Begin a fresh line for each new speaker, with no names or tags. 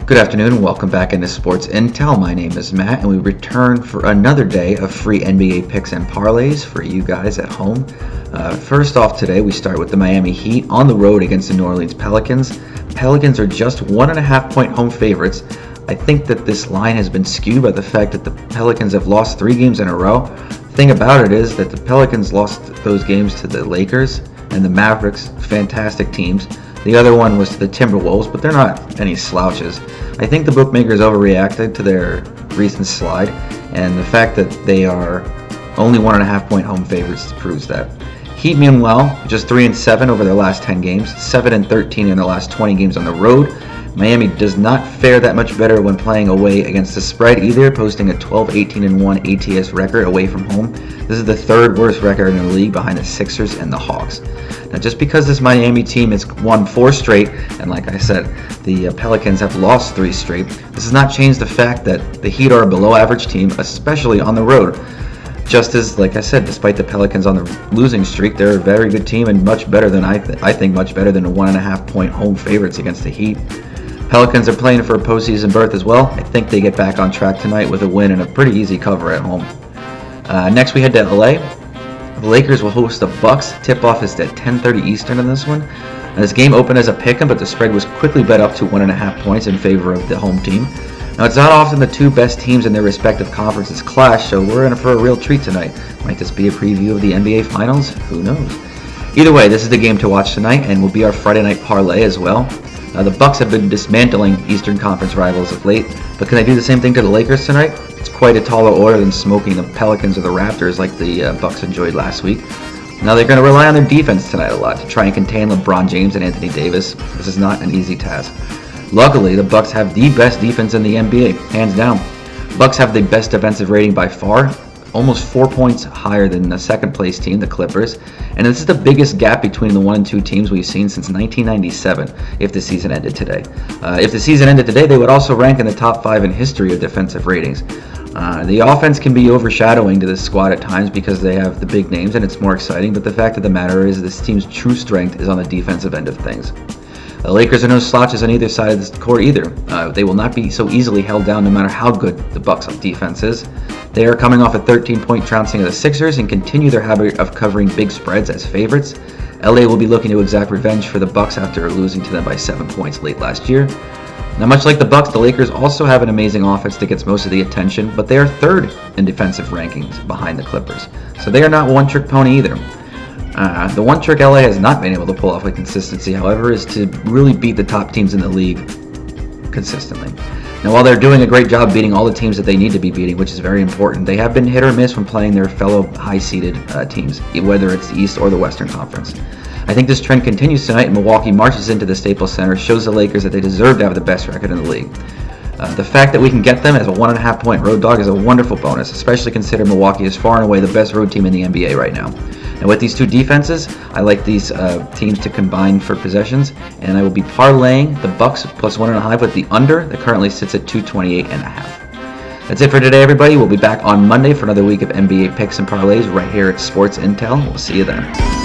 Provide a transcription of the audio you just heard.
Good afternoon and welcome back into Sports Intel. My name is Matt and we return for another day of free NBA picks and parlays for you guys at home. First off today, we start with the Miami Heat on the road against the New Orleans Pelicans. Pelicans are just 1.5 point home favorites. I think that this line has been skewed by the fact that the Pelicans have lost 3 games in a row. The thing about it is that the Pelicans lost those games to the Lakers and the Mavericks, fantastic teams. The other one was to the Timberwolves, but they're not any slouches. I think the bookmakers overreacted to their recent slide, and the fact that they are only 1.5 point home favorites proves that. Heat, meanwhile, just 3-7 over their last 10 games, 7-13 in their last 20 games on the road. Miami does not fare that much better when playing away against the spread either, posting a 12-18-1 ATS record away from home. This is the 3rd worst record in the league behind the Sixers and the Hawks. Now, just because this Miami team has won 4 straight, and like I said, the Pelicans have lost 3 straight, this does not change the fact that the Heat are a below average team, especially on the road. Just as, like I said, despite the Pelicans on the losing streak, they're a very good team and much better than I think much better than a 1.5 point home favorites against the Heat. Pelicans are playing for a postseason berth as well. I think they get back on track tonight with a win and a pretty easy cover at home. Next we head to LA. The Lakers will host the Bucks. Tip-off is at 10:30 Eastern on this one. This game opened as a pick'em, but the spread was quickly bet up to 1.5 points in favor of the home team. Now, it's not often the 2 best teams in their respective conferences clash, so we're in for a real treat tonight. Might this be a preview of the NBA Finals? Who knows? Either way, this is the game to watch tonight, and will be our Friday night parlay as well. The Bucks have been dismantling Eastern Conference rivals of late, but can they do the same thing to the Lakers tonight? It's quite a taller order than smoking the Pelicans or the Raptors like the Bucks enjoyed last week. Now they're going to rely on their defense tonight a lot to try and contain LeBron James and Anthony Davis. This is not an easy task. Luckily, the Bucks have the best defense in the NBA, hands down. Bucks have the best defensive rating by far, almost 4 points higher than the second place team, the Clippers, and this is the biggest gap between the 1 and 2 teams we've seen since 1997 if the season ended today. If the season ended today, they would also rank in the top 5 in history of defensive ratings. The offense can be overshadowing to this squad at times because they have the big names and it's more exciting, but the fact of the matter is this team's true strength is on the defensive end of things. The Lakers are no slouches on either side of this court either. They will not be so easily held down no matter how good the Bucks' defense is. They are coming off a 13-point trouncing of the Sixers and continue their habit of covering big spreads as favorites. LA will be looking to exact revenge for the Bucks after losing to them by 7 points late last year. Now, much like the Bucks, the Lakers also have an amazing offense that gets most of the attention, but they are 3rd in defensive rankings behind the Clippers. So they are not one-trick pony either. The one trick LA has not been able to pull off with consistency, however, is to really beat the top teams in the league consistently. Now, while they're doing a great job beating all the teams that they need to be beating, which is very important, they have been hit or miss when playing their fellow high-seeded teams, whether it's the East or the Western Conference. I think this trend continues tonight, and Milwaukee marches into the Staples Center, shows the Lakers that they deserve to have the best record in the league. The fact that we can get them as a 1.5 point road dog is a wonderful bonus, especially considering Milwaukee is far and away the best road team in the NBA right now. And with these 2 defenses, I like these teams to combine for possessions, and I will be parlaying the Bucks plus 1.5 with the under that currently sits at 228.5. That's it for today, everybody. We'll be back on Monday for another week of NBA picks and parlays right here at Sports Intel. We'll see you then.